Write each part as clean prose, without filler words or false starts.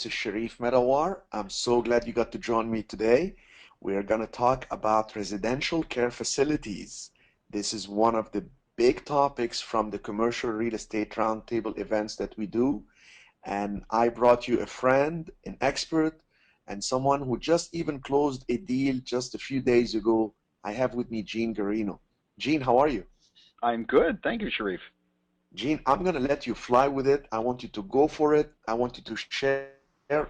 is Sharif Medawar. I'm so glad you got to join me today. We're going to talk about residential care facilities. This is one of the big topics from the commercial real estate roundtable events that we do. And I brought you a friend, an expert, and someone who just even closed a deal just a few days ago. I have with me Gene Garino. Gene, how are you? I'm good. Thank you, Sharif. Gene, I'm going to let you fly with it. I want you to go for it. I want you to share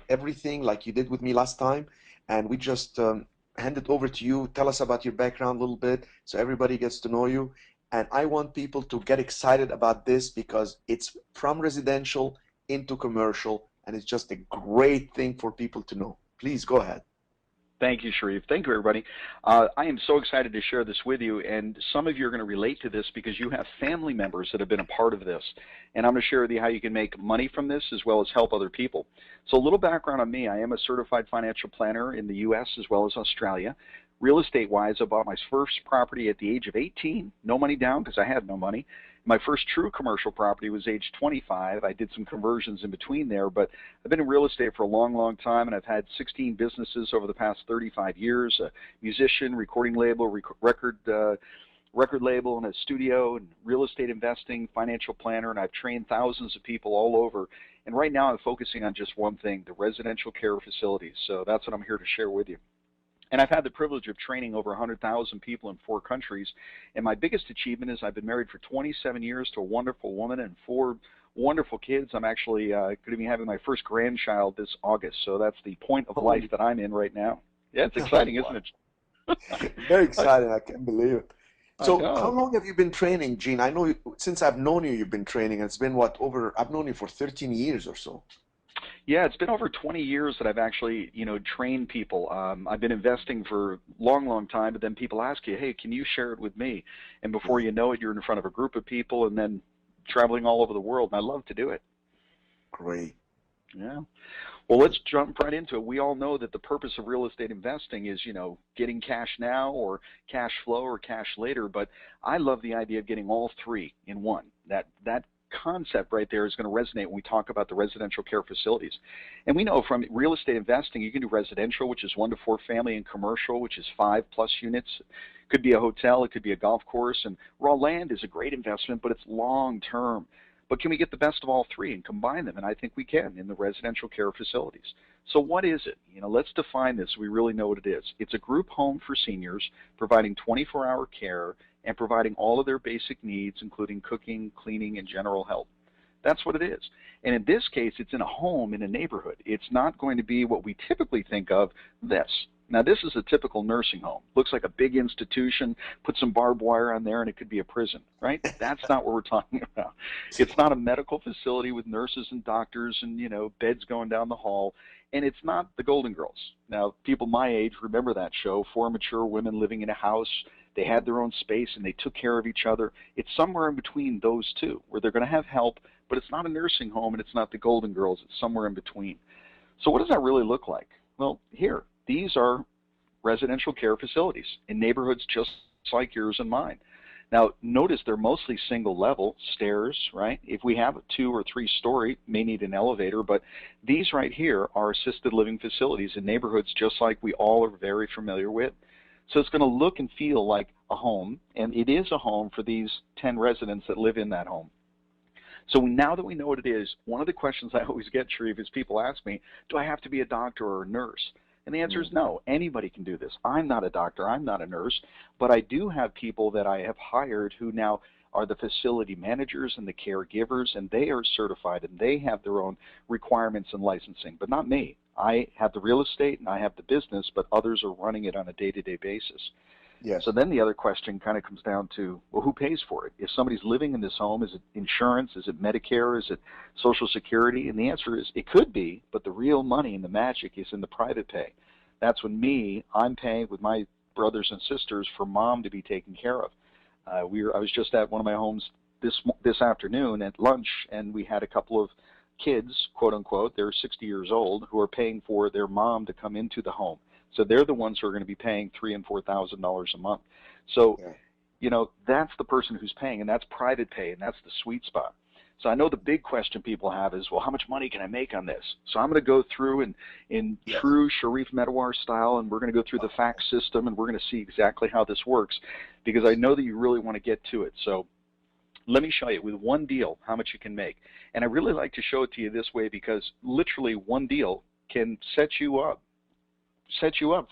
everything like you did with me last time. And we just hand it over to you. Tell us about your background a little bit so everybody gets to know you. And I want people to get excited about this because it's from residential into commercial, and it's just a great thing for people to know. Please go ahead. Thank you, Sharif. Thank you, everybody. I am so excited to share this with you, and some of you are going to relate to this because you have family members that have been a part of this. And I'm going to share with you how you can make money from this as well as help other people. So a little background on me. I am a certified financial planner in the U.S. as well as Australia. Real estate-wise, I bought my first property at the age of 18, no money down because I had no money. My first true commercial property was age 25. I did some conversions in between there, but I've been in real estate for a long, long time, and I've had 16 businesses over the past 35 years, a musician, recording label, record label, and a studio, and real estate investing, financial planner, and I've trained thousands of people all over. And right now I'm focusing on just one thing, the residential care facilities. So that's what I'm here to share with you. And I've had the privilege of training over 100,000 people in 4 countries. And my biggest achievement is I've been married for 27 years to a wonderful woman and 4 wonderful kids. I'm actually going to be having my first grandchild this August. So that's the point of life that I'm in right now. Yeah, it's exciting, isn't it? Very exciting. I can't believe it. I So how know. long have you been training, Gene? I know since I've known you, you've been training. It's been what, I've known you for 13 years or so. Yeah, it's been over 20 years that I've actually, trained people. I've been investing for a long, long time, but then people ask you, hey, can you share it with me? And before Yeah, you know it, you're in front of a group of people and then traveling all over the world, and I love to do it. great. Yeah. Well, let's jump right into it. We all know that the purpose of real estate investing is, getting cash now or cash flow or cash later, but I love the idea of getting all 3 in one. That concept right there is going to resonate when we talk about the residential care facilities. And we know from real estate investing, you can do residential, which is 1 to 4 family, and commercial, which is 5+ units. It could be a hotel, it could be a golf course, and raw land is a great investment, but it's long term. But can we get the best of all 3 and combine them? And I think we can in the residential care facilities. So what is it? Let's define this so we really know what it is. It's a group home for seniors providing 24-hour care and providing all of their basic needs, including cooking, cleaning, and general health. That's what it is. And in this case, it's in a home in a neighborhood. It's not going to be what we typically think of, this. Now, this is a typical nursing home. Looks like a big institution, put some barbed wire on there, and it could be a prison, right? That's not what we're talking about. It's not a medical facility with nurses and doctors and, beds going down the hall. And it's not the Golden Girls. Now, people my age remember that show, 4 mature women living in a house. They had their own space, and they took care of each other. It's somewhere in between those two, where they're going to have help, but it's not a nursing home, and it's not the Golden Girls. It's somewhere in between. So what does that really look like? Well, here, these are residential care facilities in neighborhoods just like yours and mine. Now, notice they're mostly single level stairs, right? If we have a 2 or 3 story, may need an elevator, but these right here are assisted living facilities in neighborhoods just like we all are very familiar with. So it's going to look and feel like a home, and it is a home for these 10 residents that live in that home. So now that we know what it is, one of the questions I always get, Sharif, is people ask me, do I have to be a doctor or a nurse? And the answer is no. Anybody can do this. I'm not a doctor. I'm not a nurse. But I do have people that I have hired who now are the facility managers and the caregivers, and they are certified, and they have their own requirements and licensing, but not me. I have the real estate, and I have the business, but others are running it on a day-to-day basis. So Yes. then the other question kind of comes down to, well, who pays for it? If somebody's living in this home, is it insurance? Is it Medicare? Is it Social Security? And the answer is it could be, but the real money and the magic is in the private pay. That's when I'm paying with my brothers and sisters for mom to be taken care of. I was just at one of my homes this afternoon at lunch, and we had a couple of kids, quote unquote, they're 60 years old, who are paying for their mom to come into the home. So they're the ones who are going to be paying $3,000 and $4,000 a month. So, Yeah. that's the person who's paying, and that's private pay, and that's the sweet spot. So I know the big question people have is, well, how much money can I make on this? So I'm going to go through in Yes. true Sharif Medawar style, and we're going to go through the fact system, and we're going to see exactly how this works, because I know that you really want to get to it. So let me show you with one deal how much you can make. And I really like to show it to you this way because literally one deal can set you up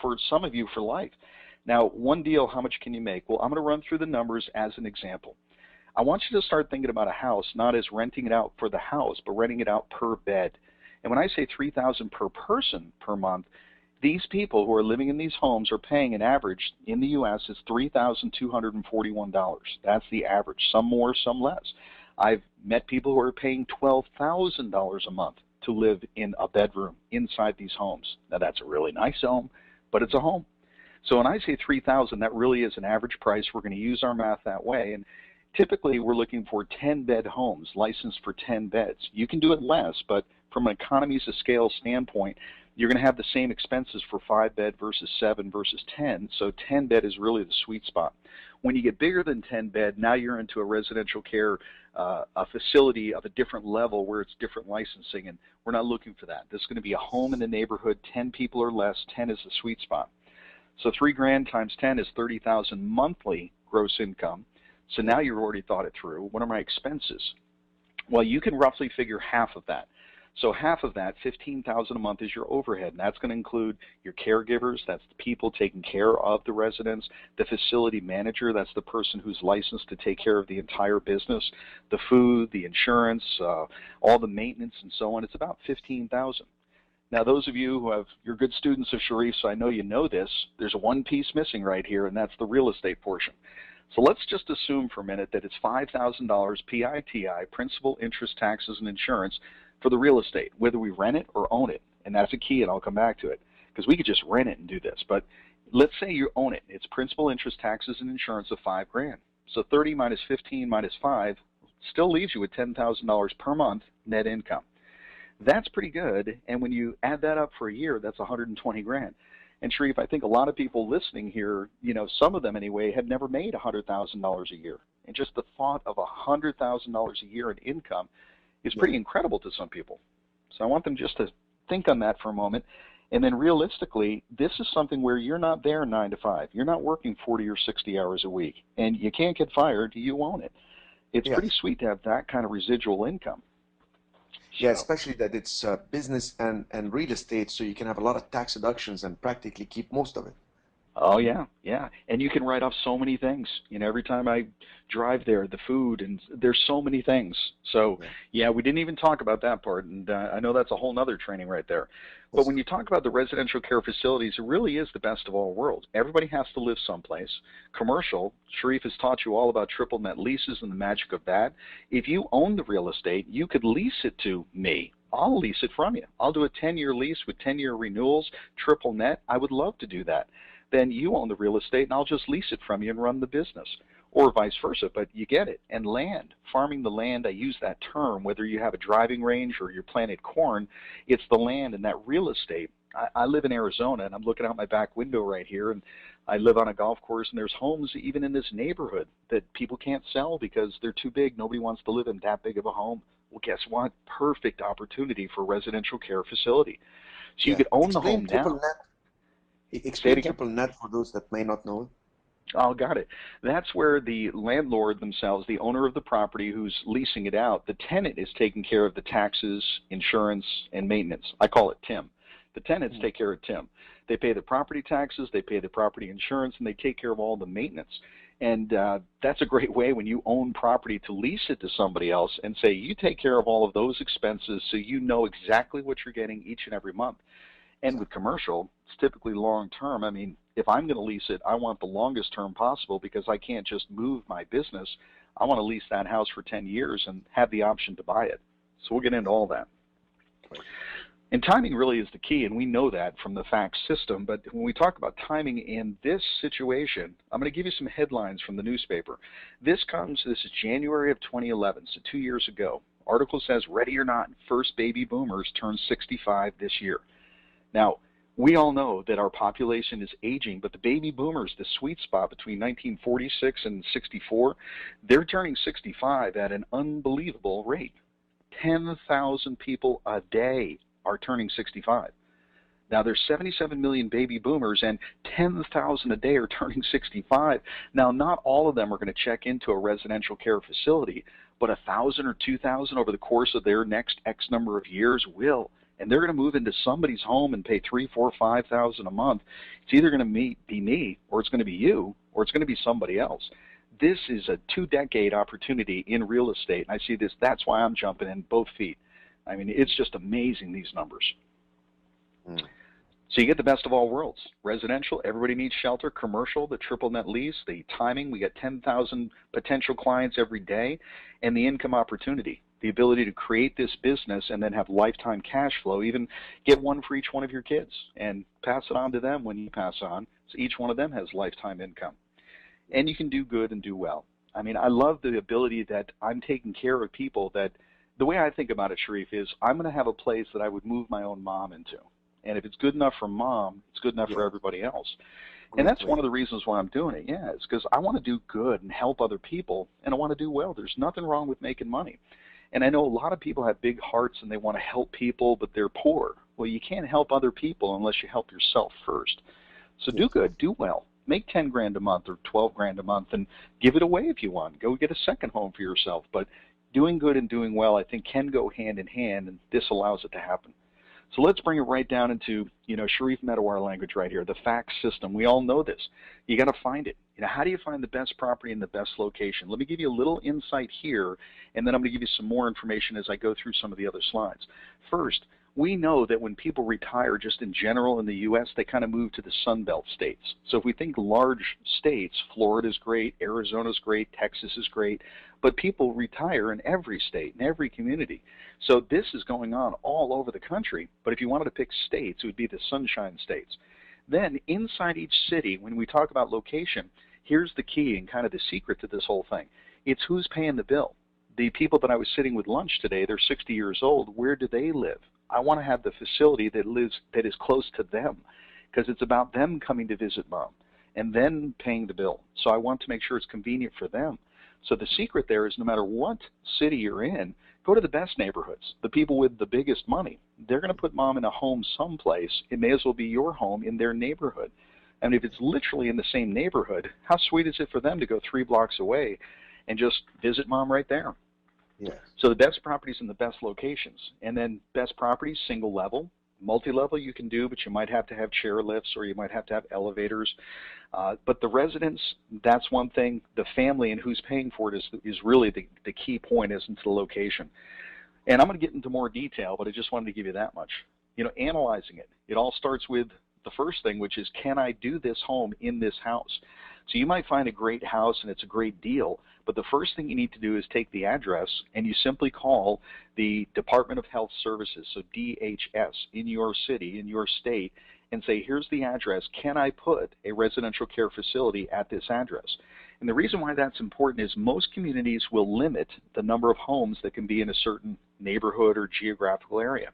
for some of you for life. Now, one deal, how much can you make? Well, I'm going to run through the numbers as an example. I want you to start thinking about a house not as renting it out for the house, but renting it out per bed. And when I say $3,000 per person per month, these people who are living in these homes are paying an average in the U.S. is $3,241. That's the average. Some more, some less. I've met people who are paying $12,000 a month to live in a bedroom inside these homes. Now that's a really nice home, but it's a home. So when I say $3,000, that really is an average price. We're going to use our math that way. And typically we're looking for 10-bed homes, licensed for 10 beds. You can do it less, but from an economies of scale standpoint, you're going to have the same expenses for 5-bed versus 7 versus 10. So 10-bed is really the sweet spot. When you get bigger than 10-bed, now you're into a residential care, a facility of a different level where it's different licensing, and we're not looking for that. This is going to be a home in the neighborhood, 10 people or less. 10 is the sweet spot. So $3,000 times 10 is $30,000 monthly gross income. So now you've already thought it through. What are my expenses? Well, you can roughly figure half of that. So half of that, $15,000 a month, is your overhead, and that's going to include your caregivers. That's the people taking care of the residents. The facility manager, that's the person who's licensed to take care of the entire business. The food, the insurance, all the maintenance, and so on. It's about $15,000. Now, those of you who you're good students of Sharif, so I know you know this. There's one piece missing right here, and that's the real estate portion. So let's just assume for a minute that it's $5,000 PITI, principal, interest, taxes, and insurance, for the real estate, whether we rent it or own it. And that's a key, and I'll come back to it, because we could just rent it and do this. But let's say you own it. It's principal, interest, taxes, and insurance of $5,000. So 30 minus 15 minus 5 still leaves you with $10,000 per month net income. That's pretty good, and when you add that up for a year, that's $120,000. And Sharif, I think a lot of people listening here, some of them anyway, have never made $100,000 a year. And just the thought of $100,000 a year in income is pretty incredible to some people. So I want them just to think on that for a moment. And then realistically, this is something where you're not there 9 to 5. You're not working 40 or 60 hours a week, and you can't get fired. You own it. It's pretty sweet to have that kind of residual income. Yeah, especially that it's business and real estate, so you can have a lot of tax deductions and practically keep most of it. Oh yeah, yeah, and you can write off so many things. Every time I drive there, the food, and there's so many things. So yeah, we didn't even talk about that part, and I know that's a whole nother training right there. But when you talk about the residential care facilities, it really is the best of all worlds. Everybody has to live someplace. Commercial, Sharif has taught you all about triple net leases and the magic of that. If you own the real estate, you could lease it to me. I'll lease it from you. I'll do a 10-year lease with 10-year renewals, triple net. I would love to do that. Then you own the real estate, and I'll just lease it from you and run the business, or vice versa. But you get it. And land, farming the land, I use that term, whether you have a driving range or you're planted corn, it's the land and that real estate. I live in Arizona, and I'm looking out my back window right here, and I live on a golf course, and there's homes even in this neighborhood that people can't sell because they're too big. Nobody wants to live in that big of a home. Well, guess what? Perfect opportunity for a residential care facility. So you could own the home now. Explain triple net for those that may not know. Oh, got it. That's where the landlord themselves, the owner of the property who's leasing it out, the tenant is taking care of the taxes, insurance, and maintenance. I call it Tim. The tenants take care of Tim. They pay the property taxes, they pay the property insurance, and they take care of all the maintenance. And that's a great way when you own property to lease it to somebody else and say, you take care of all of those expenses so you know exactly what you're getting each and every month. And with commercial, it's typically long term. I mean, if I'm going to lease it, I want the longest term possible because I can't just move my business. I want to lease that house for 10 years and have the option to buy it. So we'll get into all that. And timing really is the key, and we know that from the fact system. But when we talk about timing in this situation, I'm going to give you some headlines from the newspaper. This is January of 2011, so 2 years ago. Article says, ready or not, first baby boomers turn 65 this year. Now, we all know that our population is aging, but the baby boomers, the sweet spot between 1946 and 64, they're turning 65 at an unbelievable rate. 10,000 people a day are turning 65. Now, there's 77 million baby boomers, and 10,000 a day are turning 65. Now, not all of them are going to check into a residential care facility, but 1,000 or 2,000 over the course of their next X number of years will. And they're going to move into somebody's home and pay 3, 4, 5,000 a month. It's either going to be me, or it's going to be you, or it's going to be somebody else. This is a 2-decade opportunity in real estate. And I see this. That's why I'm jumping in both feet. I mean, it's just amazing, these numbers. Mm. So you get the best of all worlds. Residential, everybody needs shelter. Commercial, the triple net lease, the timing, we get 10,000 potential clients every day. And the income opportunity, the ability to create this business and then have lifetime cash flow, even get one for each one of your kids and pass it on to them when you pass on. So each one of them has lifetime income. And you can do good and do well. I mean, I love the ability that I'm taking care of people that, the way I think about it, Sharif, is I'm going to have a place that I would move my own mom into. And if it's good enough for mom, it's good enough for Yes, everybody else. And great that's one point. of the reasons why I'm doing it. Yeah, it's because I want to do good and help other people, and I want to do well. There's nothing wrong with making money. And I know a lot of people have big hearts and they want to help people, but they're poor. Well, you can't help other people unless you help yourself first. So do Yes, good, do well. Make 10 grand a month or 12 grand a month and give it away if you want. Go get a second home for yourself. But doing good and doing well, I think, can go hand in hand, and this allows it to happen. So let's bring it right down into, Sharif Medawar language right here, the fact system. We all know this. You got to find it. How do you find the best property in the best location? Let me give you a little insight here, and then I'm going to give you some more information as I go through some of the other slides. First, we know that when people retire just in general in the U.S., they kind of move to the Sun Belt states. So if we think large states, Florida's great, Arizona's great, Texas is great, but people retire in every state, in every community. So this is going on all over the country, but if you wanted to pick states, it would be the Sunshine States. Then inside each city, when we talk about location, here's the key and kind of the secret to this whole thing. It's who's paying the bill. The people that I was sitting with lunch today, they're 60 years old. Where do they live? I want to have the facility that is close to them, because it's about them coming to visit mom and then paying the bill. So I want to make sure it's convenient for them. So the secret there is no matter what city you're in, go to the best neighborhoods. The people with the biggest money, they're going to put mom in a home someplace. It may as well be your home in their neighborhood. And if it's literally in the same neighborhood, how sweet is it for them to go 3 blocks away and just visit mom right there? Yes, So the best properties in the best locations. And then best properties, single level. Multi-level you can do, but you might have to have chair lifts or you might have to have elevators. But the residence, that's one thing. The family and who's paying for it is really the key point, isn't the location. And I'm going to get into more detail, but I just wanted to give you that much. Analyzing it. It all starts with the first thing, which is, can I do this home in this house? So you might find a great house and it's a great deal, but the first thing you need to do is take the address and you simply call the Department of Health Services, so DHS, in your city, in your state, and say, here's the address. Can I put a residential care facility at this address? And the reason why that's important is most communities will limit the number of homes that can be in a certain neighborhood or geographical area.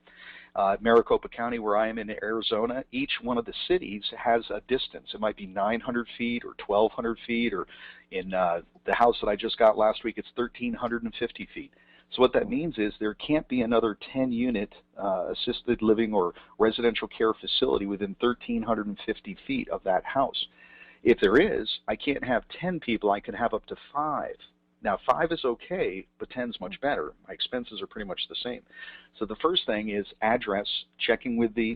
Maricopa County, where I am in Arizona, each one of the cities has a distance. It might be 900 feet or 1,200 feet, or in the house that I just got last week, it's 1,350 feet. So what that means is there can't be another 10-unit assisted living or residential care facility within 1,350 feet of that house. If there is, I can't have 10 people. I can have up to 5. Now, 5 is okay, but 10 is much better. My expenses are pretty much the same. So the first thing is address, checking with the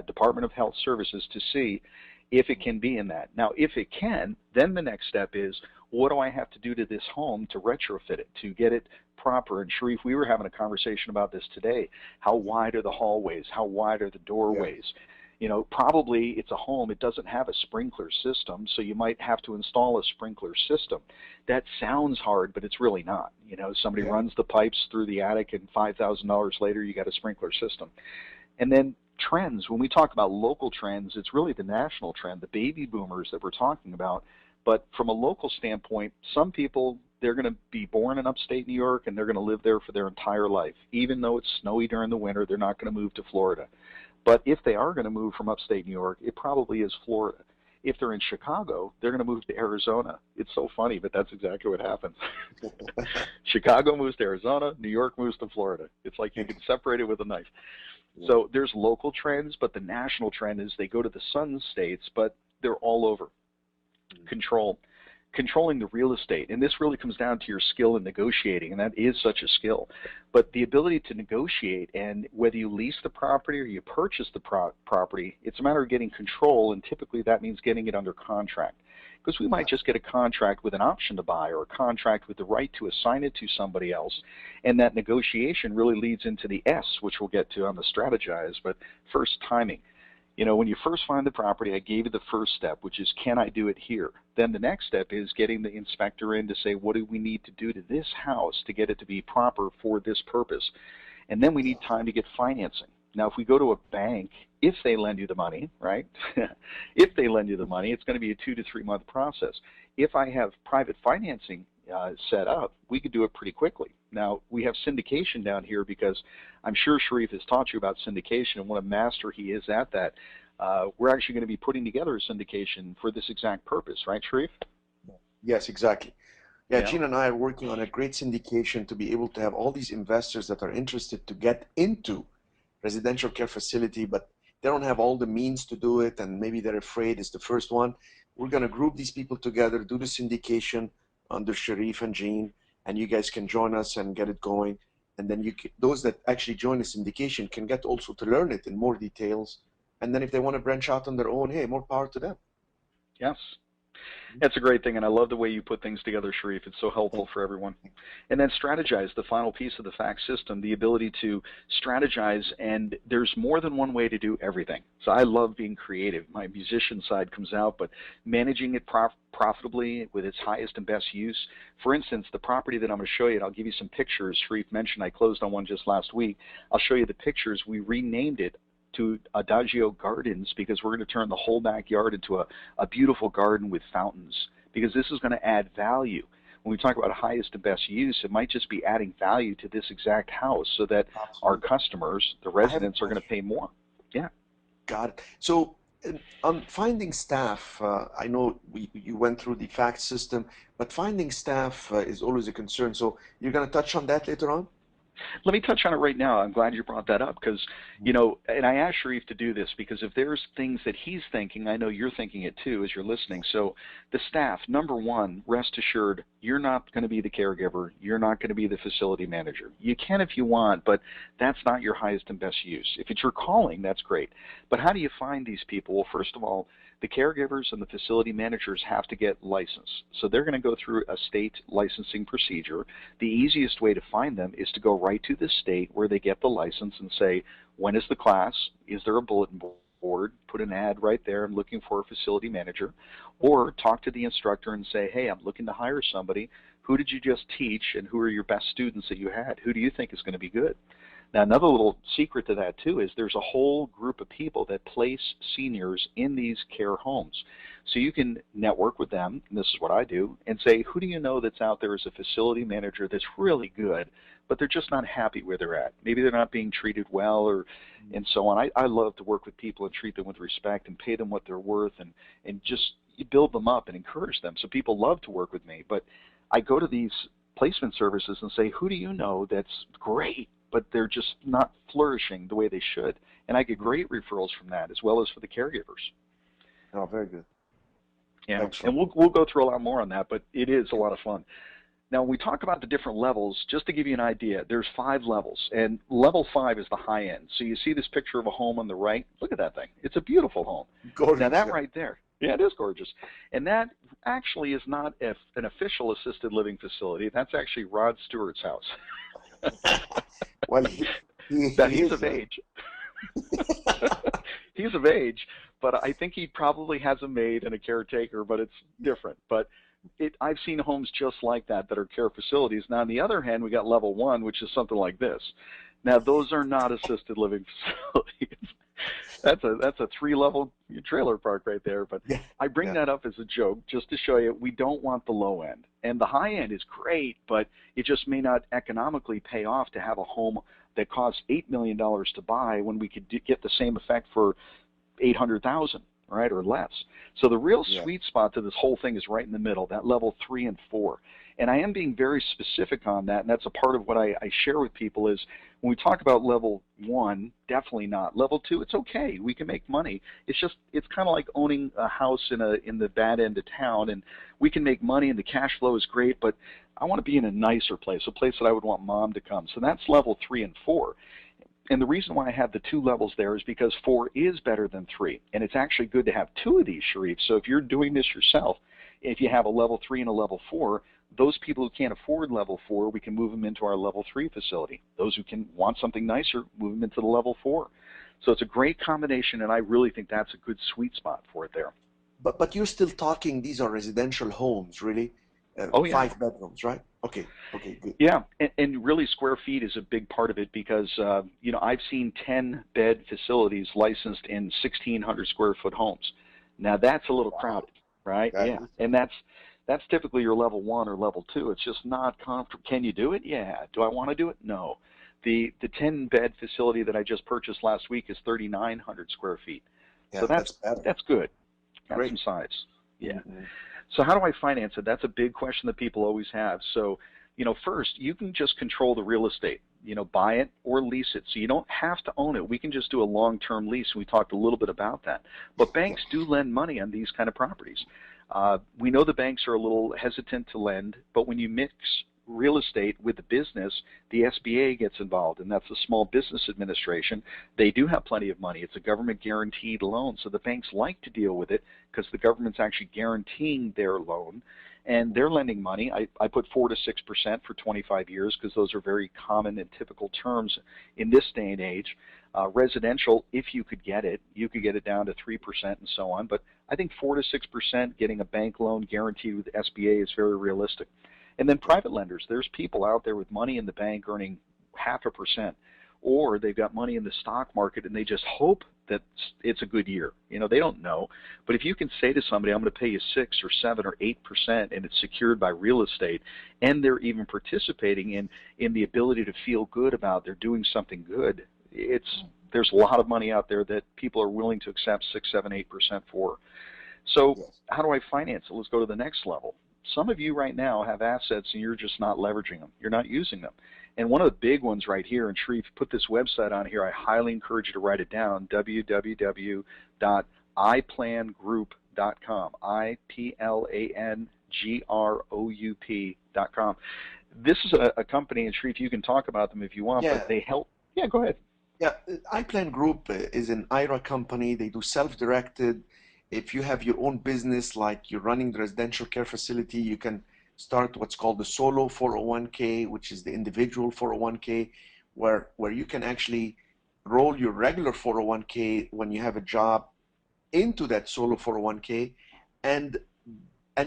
Department of Health Services to see if it can be in that. Now, if it can, then the next step is, what do I have to do to this home to retrofit it, to get it proper? And Sharif, we were having a conversation about this today. How wide are the hallways? How wide are the yes, doorways? Probably it's a home. It doesn't have a sprinkler system, so you might have to install a sprinkler system. That sounds hard, but it's really not. Somebody yeah, runs the pipes through the attic, and $5,000 later, you got a sprinkler system. And then trends. When we talk about local trends, it's really the national trend, the baby boomers that we're talking about. But from a local standpoint, some people, they're going to be born in upstate New York, and they're going to live there for their entire life. Even though it's snowy during the winter, they're not going to move to Florida. But if they are going to move from upstate New York, it probably is Florida. If they're in Chicago, they're going to move to Arizona. It's so funny, but that's exactly what happens. Chicago moves to Arizona, New York moves to Florida. It's like you can separate it with a knife. Yeah. So there's local trends, but the national trend is they go to the sun states, but they're all over. Controlling the real estate, and this really comes down to your skill in negotiating, and that is such a skill. But the ability to negotiate, and whether you lease the property or you purchase the property, it's a matter of getting control, and typically that means getting it under contract. Because we might just get a contract with an option to buy or a contract with the right to assign it to somebody else, and that negotiation really leads into the S, which we'll get to on the strategize, but first, timing. You know, when you first find the property, I gave you the first step, which is, can I do it here? Then the next step is getting the inspector in to say, what do we need to do to this house to get it to be proper for this purpose? And then we need time to get financing. Now, if we go to a bank, if they lend you the money, right? If they lend you the money, it's going to be a 2 to 3 month process. If I have private financing set up, we could do it pretty quickly. Now, we have syndication down here because I'm sure Sharif has taught you about syndication, and what a master he is at that. We're actually going to be putting together a syndication for this exact purpose, right, Sharif? Yes, exactly. Yeah, Yeah. Gene and I are working on a great syndication to be able to have all these investors that are interested to get into residential care facility, but they don't have all the means to do it, and maybe they're afraid it's the first one. We're going to group these people together, do the syndication under Sharif and Gene, and you guys can join us and get it going. And then those that actually join the syndication can get also to learn it in more details. And then if they want to branch out on their own, hey, more power to them. Yes. That's a great thing, and I love the way you put things together, Sharif. It's so helpful for everyone. And then strategize, the final piece of the FACT system, the ability to strategize, and there's more than one way to do everything. So I love being creative. My musician side comes out, but managing it profitably with its highest and best use. For instance, the property that I'm going to show you, and I'll give you some pictures. Sharif mentioned I closed on one just last week. I'll show you the pictures. We renamed it to Adagio Gardens because we're going to turn the whole backyard into a beautiful garden with fountains, because this is going to add value. When we talk about highest and best use, it might just be adding value to this exact house so that our Absolutely. customers, the I have a residents, are going to question. pay more. Yeah. Got it. So on finding staff, I know you went through the FACT system, but finding staff is always a concern. So you're going to touch on that later on? Let me touch on it right now. I'm glad you brought that up because, you know, and I asked Sharif to do this because if there's things that he's thinking, I know you're thinking it too as you're listening. So the staff, number one, rest assured, you're not going to be the caregiver. You're not going to be the facility manager. You can if you want, but that's not your highest and best use. If it's your calling, that's great. But how do you find these people? Well, first of all, the caregivers and the facility managers have to get licensed. So they're going to go through a state licensing procedure. The easiest way to find them is to go right to the state where they get the license and say, when is the class? Is there a bulletin board? Put an ad right there, I'm looking for a facility manager. Or talk to the instructor and say, hey, I'm looking to hire somebody. Who did you just teach, and who are your best students that you had? Who do you think is going to be good? Now, another little secret to that, too, is there's a whole group of people that place seniors in these care homes. So you can network with them, and this is what I do, and say, who do you know that's out there as a facility manager that's really good, but they're just not happy where they're at? Maybe they're not being treated well, or and so on. I love to work with people and treat them with respect and pay them what they're worth, and just build them up and encourage them. So people love to work with me. But I go to these placement services and say, who do you know that's great, but they're just not flourishing the way they should? And I get great referrals from that, as well as for the caregivers. Oh, very good. Yeah, and Excellent. we'll go through a lot more on that, but it is a lot of fun. Now, when we talk about the different levels, just to give you an idea, there's 5 levels, and level 5 is the high end. So you see this picture of a home on the right? Look at that thing. It's a beautiful home. Now, Gorgeous. that Yeah. right there, yeah, it is gorgeous. And that actually is not an official assisted living facility. That's actually Rod Stewart's house. Well, Now, he he's is. of age. He's of age, but I think he probably has a maid and a caretaker, but it's different. But I've seen homes just like that that are care facilities. Now, on the other hand, we got level 1, which is something like this. Now, those are not assisted living facilities. That's a 3-level trailer park right there. But Yeah. I bring Yeah. that up as a joke just to show you we don't want the low end. And the high end is great, but it just may not economically pay off to have a home that costs $8 million to buy when we could get the same effect for 800,000, right, or less. So the real Yeah. sweet spot to this whole thing is right in the middle, that level 3 and 4. And I am being very specific on that, and that's a part of what I share with people is when we talk about level 1, definitely not. Level 2, it's okay. We can make money. It's just, it's kind of like owning a house in the bad end of town, and we can make money and the cash flow is great, but I want to be in a nicer place, a place that I would want mom to come. So that's level 3 and 4. And the reason why I have the 2 levels there is because 4 is better than 3. And it's actually good to have 2 of these, Sharif. So if you're doing this yourself, if you have a level 3 and a level 4, those people who can't afford level 4, we can move them into our level 3 facility. Those who can want something nicer, move them into the level 4. So it's a great combination, and I really think that's a good sweet spot for it there. But you're still talking, these are residential homes, really? Oh, yeah. 5 bedrooms, right? Okay, okay, good. Yeah, and really square feet is a big part of it because, I've seen 10-bed facilities licensed in 1,600 square foot homes. Now, that's a little Wow, crowded, right? that Yeah, is, and that's typically your level 1 or level 2. It's just not comfortable. Can you do it? Yeah. Do I want to do it? No. The 10-bed facility that I just purchased last week is 3,900 square feet. So yeah, that's better. that's good. Got Great. some size. Yeah. Mm-hmm. So how do I finance it? That's a big question that people always have. So, first, you can just control the real estate, buy it or lease it. So you don't have to own it. We can just do a long-term lease. We talked a little bit about that. But Yeah. banks do lend money on these kind of properties. We know the banks are a little hesitant to lend, but when you mix real estate with the business, the SBA gets involved, and that's the Small Business Administration. They do have plenty of money. It's a government guaranteed loan, so the banks like to deal with it because the government's actually guaranteeing their loan, and they're lending money. I put 4 to 6% for 25 years because those are very common and typical terms in this day and age. Residential, if you could get it, you could get it down to 3% and so on, but I think 4 to 6% getting a bank loan guaranteed with SBA is very realistic. And then private lenders, there's people out there with money in the bank earning 0.5%, or they've got money in the stock market and they just hope that it's a good year. They don't know. But if you can say to somebody, I'm going to pay you 6 or 7 or 8%, and it's secured by real estate, and they're even participating in the ability to feel good about they're doing something good, there's a lot of money out there that people are willing to accept 6, 7, 8% for. So Yes. how do I finance it? Let's go to the next level. Some of you right now have assets and you're just not leveraging them. You're not using them. And one of the big ones right here, and Sharif put this website on here, I highly encourage you to write it down, www.iplangroup.com, IPLANGROUP.com. This is a company, and Sharif, you can talk about them if you want, but Yeah, they help. Yeah, go ahead. yeah. iPlan Group is an IRA company. They do self-directed. If you have your own business, like you're running the residential care facility, you can start what's called the solo 401k, which is the individual 401k, where you can actually roll your regular 401k when you have a job into that solo 401k, and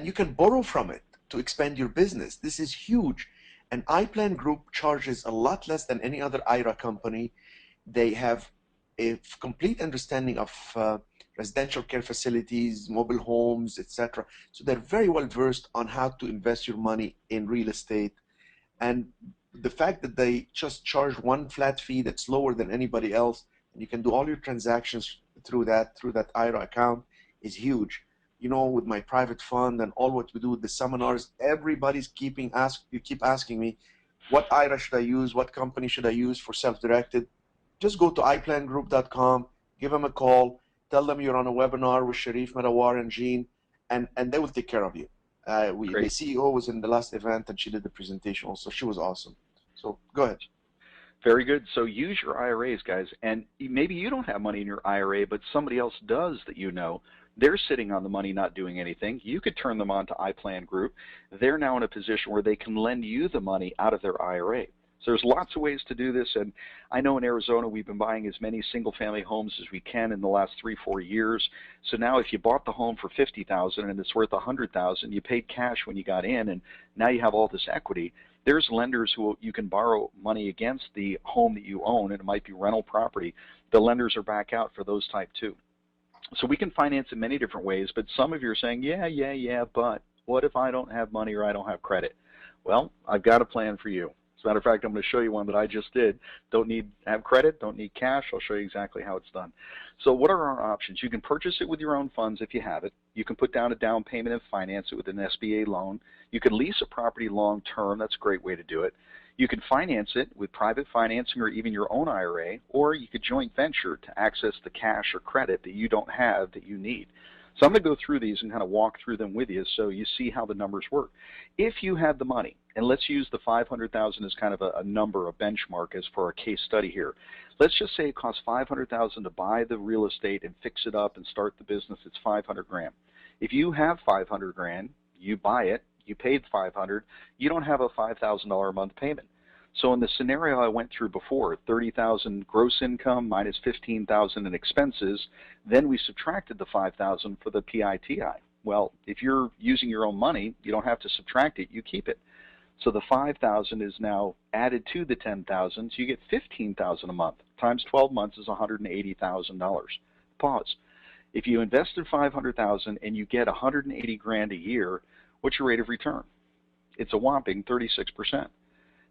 you can borrow from it to expand your business. This is huge. And iPlan Group charges a lot less than any other IRA company. They have a complete understanding of residential care facilities, mobile homes, etc. So they're very well versed on how to invest your money in real estate. And the fact that they just charge one flat fee that's lower than anybody else, and you can do all your transactions through that IRA account is huge. With my private fund and all what we do with the seminars, everybody's you keep asking me, what IRA should I use? What company should I use for self-directed? Just go to iplangroup.com, give them a call, tell them you're on a webinar with Sharif Marawar and Jean, and they will take care of you. The Great. CEO was in the last event and she did the presentation also. She was awesome. So go ahead. Very good. So use your IRAs, guys. And maybe you don't have money in your IRA, but somebody else does that you know. They're sitting on the money not doing anything. You could turn them on to iPlan Group. They're now in a position where they can lend you the money out of their IRA. So there's lots of ways to do this, and I know in Arizona we've been buying as many single-family homes as we can in the last 3-4 years. So now if you bought the home for $50,000 and it's worth $100,000, you paid cash when you got in, and now you have all this equity. There's lenders who you can borrow money against the home that you own, and it might be rental property. The lenders are back out for those type too. So we can finance in many different ways, but some of you are saying, yeah, but what if I don't have money or I don't have credit? Well, I've got a plan for you. As a matter of fact, I'm going to show you one that I just did. Don't need have credit, don't need cash. I'll show you exactly how it's done. So what are our options? You can purchase it with your own funds if you have it. You can put down a down payment and finance it with an SBA loan. You can lease a property long term. That's a great way to do it. You can finance it with private financing or even your own IRA, or you could joint venture to access the cash or credit that you don't have that you need. So I'm going to go through these and kind of walk through them with you so you see how the numbers work. If you had the money, and let's use the $500,000 as kind of a number, a benchmark as for our case study here. Let's just say it costs $500,000 to buy the real estate and fix it up and start the business. It's 500 grand. If you have 500 grand, you buy it, you paid 500, you don't have a $5,000 a month payment. So in the scenario I went through before, 30,000 gross income minus 15,000 in expenses, then we subtracted the 5,000 for the PITI. Well, if you're using your own money, you don't have to subtract it, you keep it. So the 5,000 is now added to the 10,000, so you get 15,000 a month. Times 12 months is $180,000. Pause. If you invested 500,000 and you get 180 grand a year, what's your rate of return? It's a whopping 36%.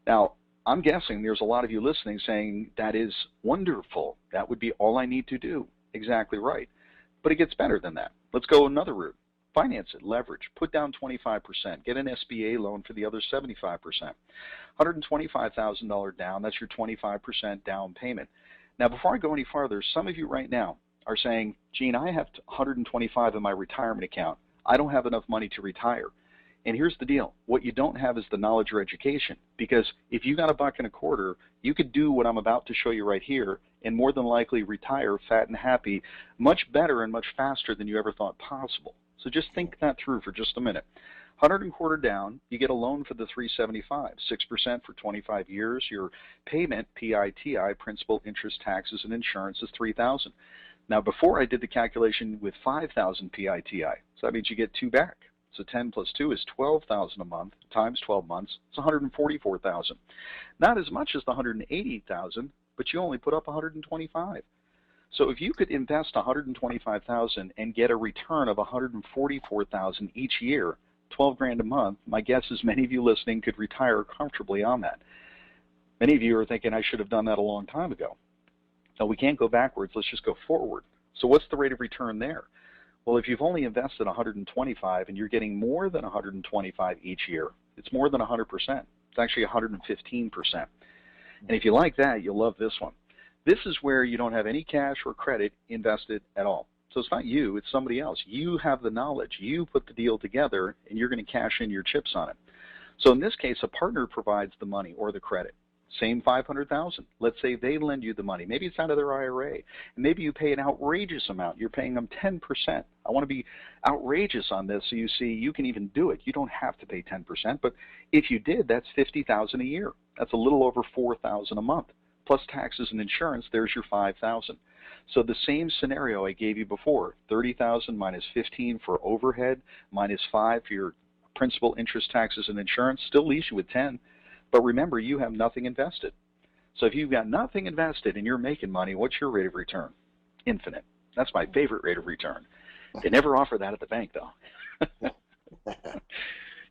Now, I'm guessing there's a lot of you listening saying, that is wonderful. That would be all I need to do. Exactly right. But it gets better than that. Let's go another route. Finance it, leverage, put down 25%, get an SBA loan for the other 75%. $125,000 down, that's your 25% down payment. Now, before I go any farther, some of you right now are saying, Gene, I have 125 in my retirement account. I don't have enough money to retire. And here's the deal. What you don't have is the knowledge or education. Because if you got $1.25, you could do what I'm about to show you right here and more than likely retire fat and happy much better and much faster than you ever thought possible. So just think that through for just a minute. 125 down, you get a loan for the 375, 6% for 25 years. Your payment, PITI, principal, interest, taxes, and insurance is $3,000. Now, before I did the calculation with 5,000 PITI, so that means you get 2 back. So 10 plus 2 is 12,000 a month times 12 months. It's 144,000. Not as much as the 180,000, but you only put up 125. So if you could invest 125,000 and get a return of 144,000 each year, 12 grand a month, my guess is many of you listening could retire comfortably on that. Many of you are thinking I should have done that a long time ago. Now we can't go backwards. Let's just go forward. So what's the rate of return there? Well, if you've only invested 125 and you're getting more than 125 each year, it's more than 100%. It's actually 115%. And if you like that, you'll love this one. This is where you don't have any cash or credit invested at all. So it's not you, it's somebody else. You have the knowledge. You put the deal together, and you're going to cash in your chips on it. So in this case, a partner provides the money or the credit. Same 500,000. Let's say they lend you the money. Maybe it's out of their IRA. And maybe you pay an outrageous amount. You're paying them 10%. I want to be outrageous on this so you see you can even do it. You don't have to pay 10%, but if you did, that's 50,000 a year. That's a little over 4,000 a month. Plus taxes and insurance, there's your 5,000. So the same scenario I gave you before, 30,000 minus 15 for overhead, minus 5 for your principal, interest, taxes, and insurance, still leaves you with 10. But remember, you have nothing invested. So if you've got nothing invested and you're making money, what's your rate of return? Infinite. That's my favorite rate of return. They never offer that at the bank, though.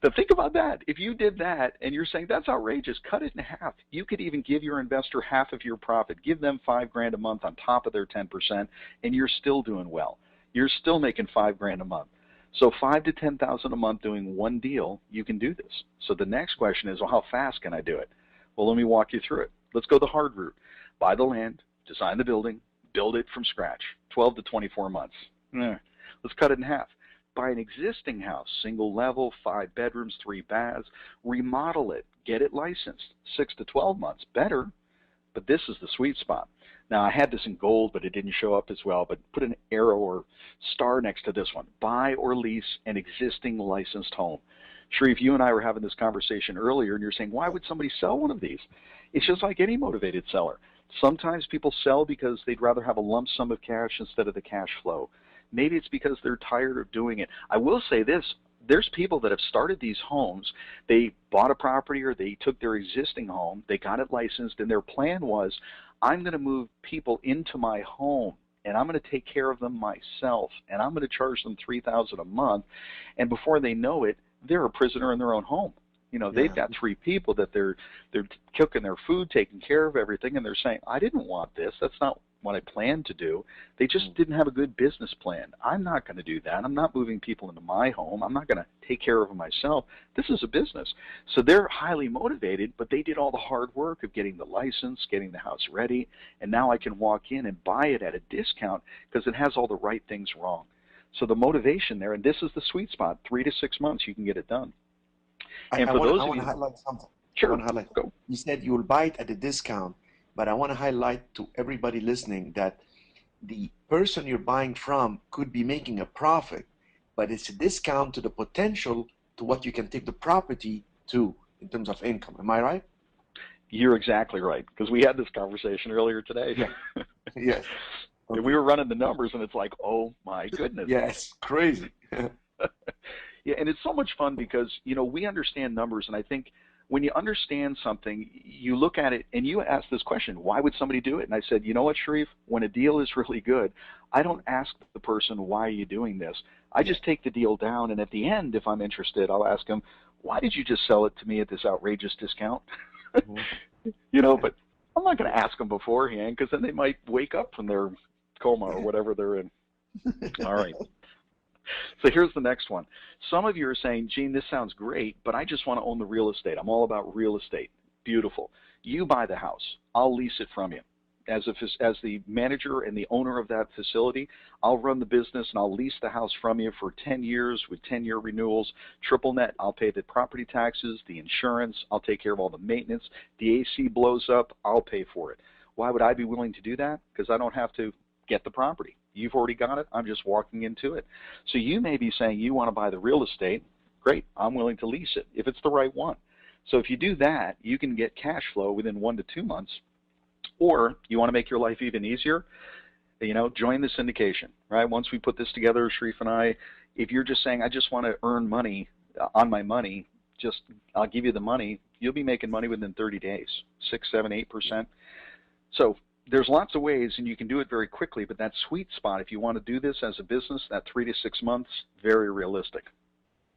So think about that. If you did that and you're saying, that's outrageous, cut it in half. You could even give your investor half of your profit. Give them 5 grand a month on top of their 10%, and you're still doing well. You're still making 5 grand a month. So 5 to 10,000 a month doing one deal, you can do this. So the next question is, well, how fast can I do it? Well, let me walk you through it. Let's go the hard route. Buy the land, design the building, build it from scratch, 12 to 24 months. Let's cut it in half. Buy an existing house, single level, 5 bedrooms, 3 baths, remodel it, get it licensed, 6 to 12 months. Better, but this is the sweet spot. Now, I had this in gold, but it didn't show up as well, but put an arrow or star next to this one. Buy or lease an existing licensed home. Sharif, you and I were having this conversation earlier, and you're saying, why would somebody sell one of these? It's just like any motivated seller. Sometimes people sell because they'd rather have a lump sum of cash instead of the cash flow. Maybe it's because they're tired of doing it. I will say this. There's people that have started these homes. They bought a property or they took their existing home. They got it licensed, and their plan was, I'm going to move people into my home, and I'm going to take care of them myself, and I'm going to charge them $3,000 a month. And before they know it, they're a prisoner in their own home. They've Yeah. got three people that they're cooking their food, taking care of everything, and they're saying, I didn't want this. That's not what I planned to do. They just Mm. didn't have a good business plan. I'm not going to do that. I'm not moving people into my home. I'm not going to take care of them myself. This is a business. So they're highly motivated, but they did all the hard work of getting the license, getting the house ready, and now I can walk in and buy it at a discount because it has all the right things wrong. So the motivation there, and this is the sweet spot, 3 to 6 months you can get it done. I, And I for want I those of want to you, highlight something. I sure, want to highlight. go. You said you will buy it at a discount, but I want to highlight to everybody listening that the person you're buying from could be making a profit, but it's a discount to the potential to what you can take the property to in terms of income. Am I right? You're exactly right, because we had this conversation earlier today. Yeah. Yes. And we Okay. were running the numbers, and it's like, oh my goodness. Yes. Crazy. Yeah, and it's so much fun because we understand numbers, and I think when you understand something, you look at it and you ask this question: why would somebody do it? And I said, you know what, Sharif? When a deal is really good, I don't ask the person why are you doing this. I Yeah. just take the deal down, and at the end, if I'm interested, I'll ask them, why did you just sell it to me at this outrageous discount? Mhm. Yeah. But I'm not going to ask them beforehand because then they might wake up from their coma or whatever they're in. All right. So here's the next one. Some of you are saying, Gene, this sounds great, but I just want to own the real estate. I'm all about real estate. Beautiful. You buy the house. I'll lease it from you. As the manager and the owner of that facility, I'll run the business and I'll lease the house from you for 10 years with 10-year renewals, triple net. I'll pay the property taxes, the insurance. I'll take care of all the maintenance. The AC blows up, I'll pay for it. Why would I be willing to do that? Because I don't have to get the property. You've already got it. I'm just walking into it. So you may be saying you want to buy the real estate. Great. I'm willing to lease it if it's the right one. So if you do that, you can get cash flow within 1 to 2 months. Or you want to make your life even easier, join the syndication, right? Once we put this together, Sharif and I, if you're just saying, I just want to earn money on my money, just I'll give you the money, you'll be making money within 30 days, 6, 7, 8%. So there's lots of ways, and you can do it very quickly, but that sweet spot, if you want to do this as a business, that 3 to 6 months, very realistic.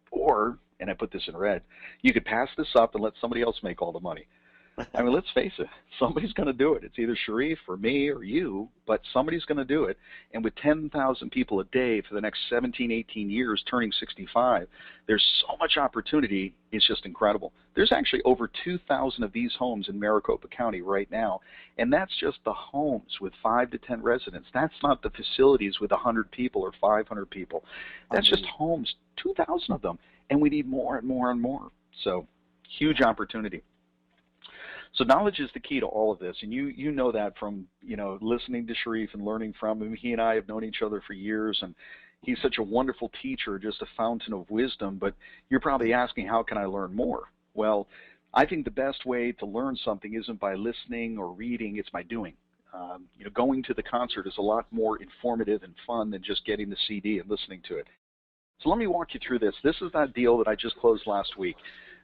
Or, and I put this in red, you could pass this up and let somebody else make all the money. I mean, let's face it, somebody's going to do it. It's either Sharif or me or you, but somebody's going to do it. And with 10,000 people a day for the next 17, 18 years turning 65, there's so much opportunity. It's just incredible. There's actually over 2,000 of these homes in Maricopa County right now, and that's just the homes with 5 to 10 residents. That's not the facilities with 100 people or 500 people. That's just Unbelievable. homes, 2,000 of them, and we need more and more and more. So huge opportunity. So knowledge is the key to all of this, and you know that from listening to Sharif and learning from him. He and I have known each other for years, and he's such a wonderful teacher, just a fountain of wisdom. But you're probably asking, how can I learn more? Well, I think the best way to learn something isn't by listening or reading; it's by doing. Going to the concert is a lot more informative and fun than just getting the CD and listening to it. So let me walk you through this. This is that deal that I just closed last week.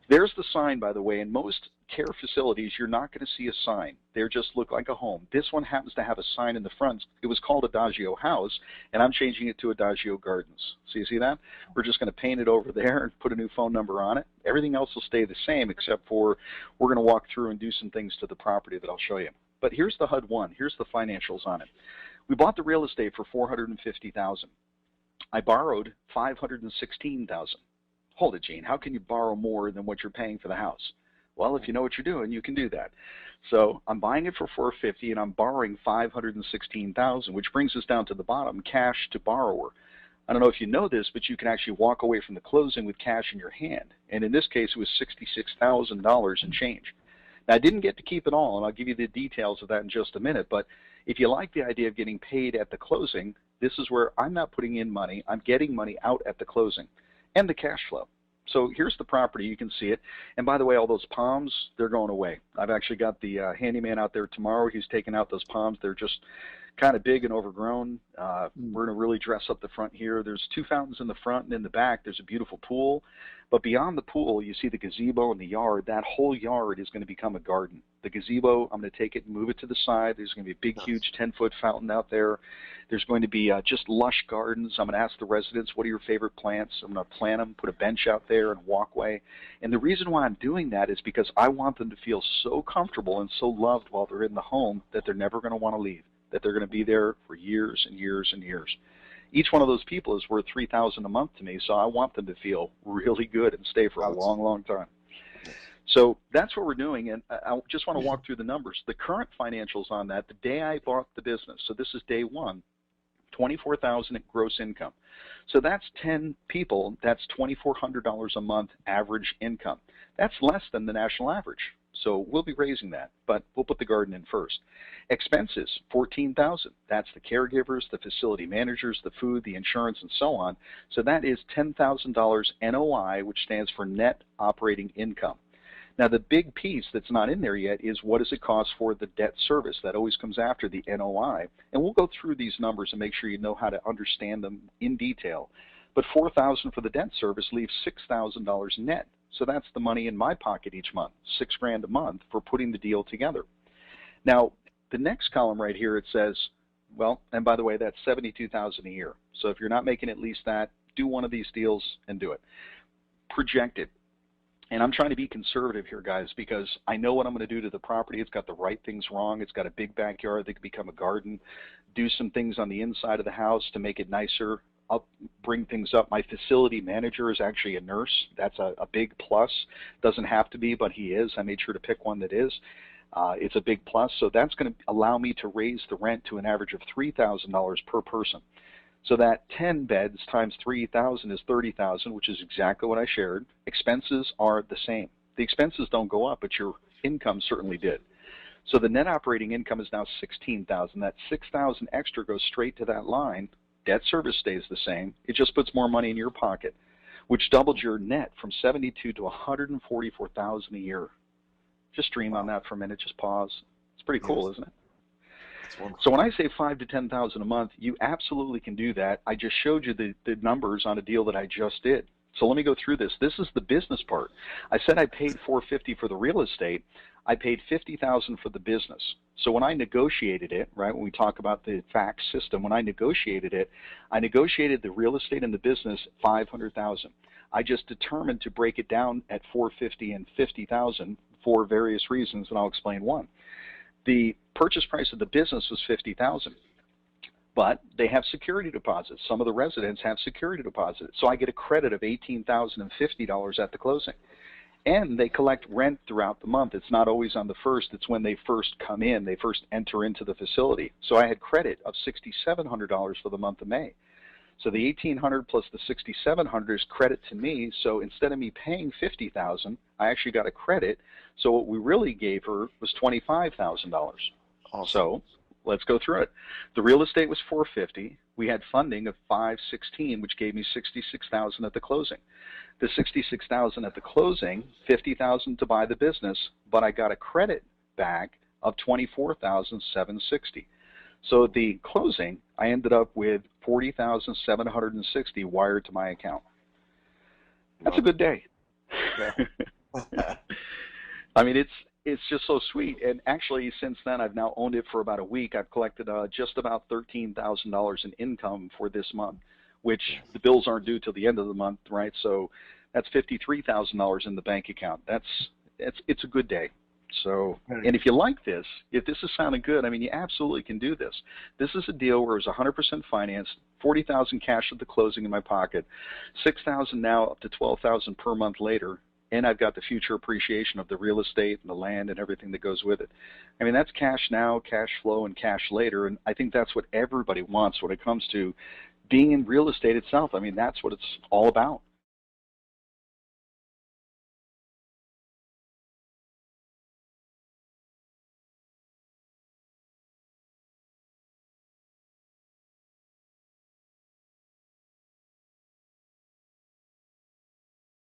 There's the sign, by the way. In most care facilities, you're not going to see a sign. They just look like a home. This one happens to have a sign in the front. It was called Adagio House, and I'm changing it to Adagio Gardens. So you see that? We're just going to paint it over there and put a new phone number on it. Everything else will stay the same, except for we're going to walk through and do some things to the property that I'll show you. But here's the HUD one. Here's the financials on it. We bought the real estate for $450,000. I borrowed $516,000. Hold it, Gene. How can you borrow more than what you're paying for the house? Well, if you know what you're doing, you can do that. So I'm buying it for $450,000 and I'm borrowing $516,000, which brings us down to the bottom, cash to borrower. I don't know if you know this, but you can actually walk away from the closing with cash in your hand. And in this case, it was $66,000 and change. Now, I didn't get to keep it all, and I'll give you the details of that in just a minute. But if you like the idea of getting paid at the closing, this is where I'm not putting in money. I'm getting money out at the closing and the cash flow. So here's the property. You can see it. And by the way, all those palms, they're going away. I've actually got the handyman out there tomorrow. He's taking out those palms. They're just kind of big and overgrown. We're going to really dress up the front here. There's 2 fountains in the front, and in the back there's a beautiful pool. But beyond the pool, you see the gazebo and the yard. That whole yard is going to become a garden. The gazebo, I'm going to take it and move it to the side. There's going to be a big, Nice. huge 10-foot fountain out there. There's going to be just lush gardens. I'm going to ask the residents, what are your favorite plants? I'm going to plant them, put a bench out there and a walkway. And the reason why I'm doing that is because I want them to feel so comfortable and so loved while they're in the home that they're never going to want to leave, that they're going to be there for years and years and years. Each one of those people is worth $3,000 a month to me, so I want them to feel really good and stay for a long, long time. So that's what we're doing, and I just want to walk through the numbers. The current financials on that, the day I bought the business, so this is day one, $24,000 in gross income. So that's 10 people, that's $2,400 a month average income. That's less than the national average. So we'll be raising that, but we'll put the garden in first. Expenses, $14,000. That's the caregivers, the facility managers, the food, the insurance, and so on. So that is $10,000 NOI, which stands for net operating income. Now, the big piece that's not in there yet is what does it cost for the debt service? That always comes after the NOI. And we'll go through these numbers and make sure you know how to understand them in detail. But $4,000 for the debt service leaves $6,000 net. So that's the money in my pocket each month, $6,000 a month for putting the deal together. Now, the next column right here, it says, well, and by the way, that's $72,000 a year. So if you're not making at least that, do one of these deals and do it. Projected. And I'm trying to be conservative here, guys, because I know what I'm going to do to the property. It's got the right things wrong. It's got a big backyard that could become a garden. Do some things on the inside of the house to make it nicer. I'll bring things up. My facility manager is actually a nurse. That's a big plus. Doesn't have to be, but he is. I made sure to pick one that is. It's a big plus. So that's going to allow me to raise the rent to an average of $3,000 per person. So that 10 beds times 3,000 is 30,000, which is exactly what I shared. Expenses are the same. The expenses don't go up, but your income certainly did. So the net operating income is now 16,000. That 6,000 extra goes straight to that line. Debt service stays the same. It just puts more money in your pocket, which doubles your net from 72 to 144,000 a year. Just dream on that for a minute. Just pause. It's pretty cool, isn't it? So when I say $5,000 to $10,000 a month, you absolutely can do that. I just showed you the numbers on a deal that I just did. So let me go through this. This is the business part. I said I paid $450 for the real estate. I paid $50,000 for the business. So when I negotiated it, right, when we talk about the fax system, when I negotiated the real estate and the business $500,000. I just determined to break it down at $450 and $50,000 for various reasons, and I'll explain one. The purchase price of the business was $50,000, but they have security deposits. Some of the residents have security deposits, so I get a credit of $18,050 at the closing. And they collect rent throughout the month. It's not always on the first. It's when they first come in. They first enter into the facility. So I had credit of $6,700 for the month of May. So the $1,800 plus the $6,700 is credit to me. So instead of me paying $50,000, I actually got a credit. So what we really gave her was $25,000. Awesome. So let's go through it. The real estate was $450. We had funding of $516, which gave me $66,000 at the closing. The $66,000 at the closing, $50,000 to buy the business, but I got a credit back of $24,760. So at the closing, I ended up with $40,760 wired to my account. That's a good day. Yeah. I mean, it's just so sweet. And actually, since then, I've now owned it for about a week. I've collected just about $13,000 in income for this month, which the bills aren't due till the end of the month, right? So that's $53,000 in the bank account. It's a good day. So, and if you like this, if this is sounding good, I mean, you absolutely can do this. This is a deal where it was 100% financed, $40,000 cash at the closing in my pocket, $6,000 now up to $12,000 per month later, and I've got the future appreciation of the real estate and the land and everything that goes with it. I mean, that's cash now, cash flow, and cash later, and I think that's what everybody wants when it comes to being in real estate itself. I mean, that's what it's all about.